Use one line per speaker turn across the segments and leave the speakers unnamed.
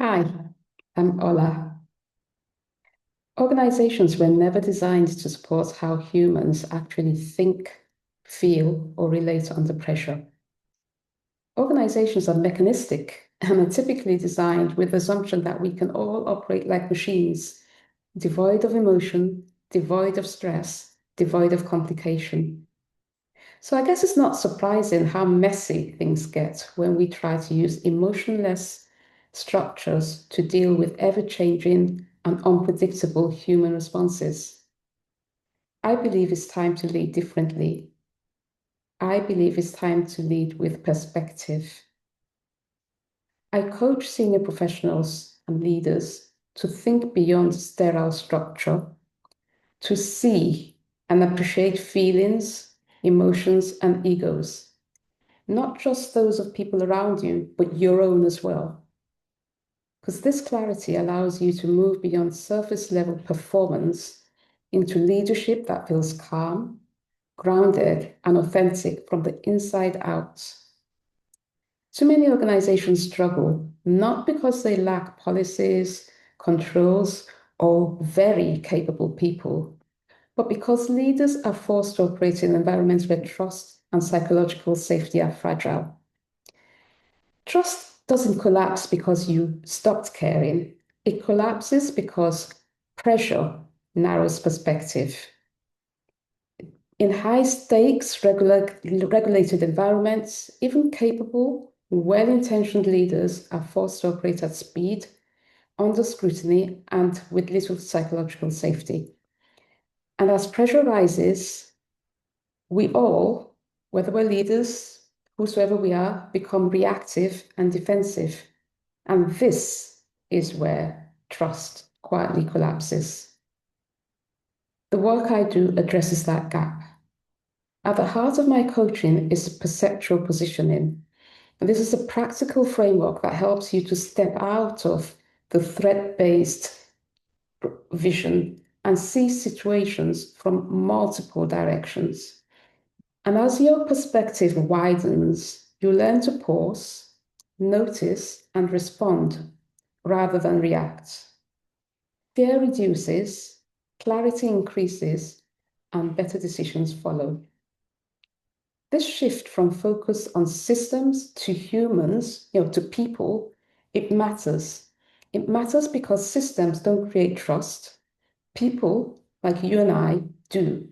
Hi, I'm Ola. Organizations were never designed to support how humans actually think, feel, or relate under pressure. Organizations are mechanistic and are typically designed with the assumption that we can all operate like machines, devoid of emotion, devoid of stress, devoid of complication. So I guess it's not surprising how messy things get when we try to use emotionless structures to deal with ever-changing and unpredictable human responses. I believe it's time to lead differently. I believe it's time to lead with perspective. I coach senior professionals and leaders to think beyond sterile structure, to see and appreciate feelings, emotions, and egos, not just those of people around you, but your own as well. Because this clarity allows you to move beyond surface level performance into leadership that feels calm, grounded, and authentic from the inside out. Too many organizations struggle, not because they lack policies, controls, or very capable people, but because leaders are forced to operate in environments where trust and psychological safety are fragile. Trust doesn't collapse because you stopped caring. It collapses because pressure narrows perspective. In high stakes, regulated environments, even capable, well intentioned leaders are forced to operate at speed, under scrutiny, and with little psychological safety. And as pressure rises, we all, whether we're leaders, whosoever we are, become reactive and defensive. And this is where trust quietly collapses. The work I do addresses that gap. At the heart of my coaching is perceptual positioning. And this is a practical framework that helps you to step out of the threat-based vision and see situations from multiple directions. And as your perspective widens, you learn to pause, notice, and respond rather than react. Fear reduces, clarity increases, and better decisions follow. This shift from focus on systems to humans, to people, it matters. It matters because systems don't create trust. People, like you and I, do.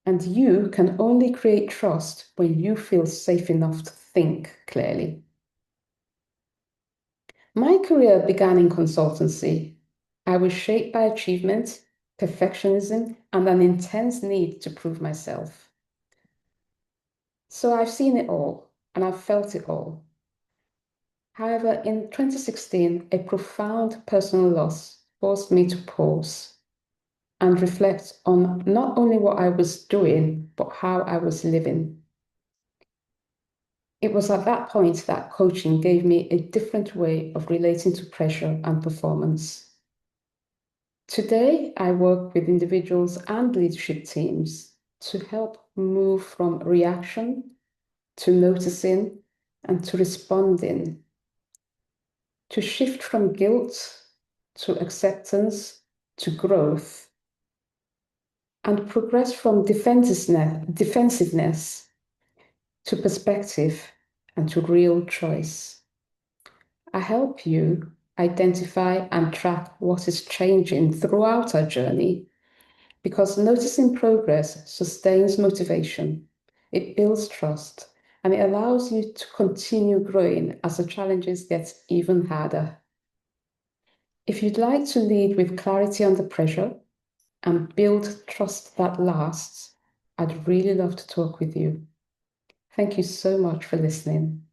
And you can only create trust when you feel safe enough to think clearly. My career began in consultancy. I was shaped by achievement, perfectionism, and an intense need to prove myself. So I've seen it all and I've felt it all. However, in 2016, a profound personal loss forced me to pause and reflect on not only what I was doing, but how I was living. It was at that point that coaching gave me a different way of relating to pressure and performance. Today, I work with individuals and leadership teams to help move from reaction to noticing and to responding, to shift from guilt to acceptance to growth, and progress from defensiveness to perspective and to real choice. I help you identify and track what is changing throughout our journey because noticing progress sustains motivation, it builds trust, and it allows you to continue growing as the challenges get even harder. If you'd like to lead with clarity under pressure and build trust that lasts, I'd really love to talk with you. Thank you so much for listening.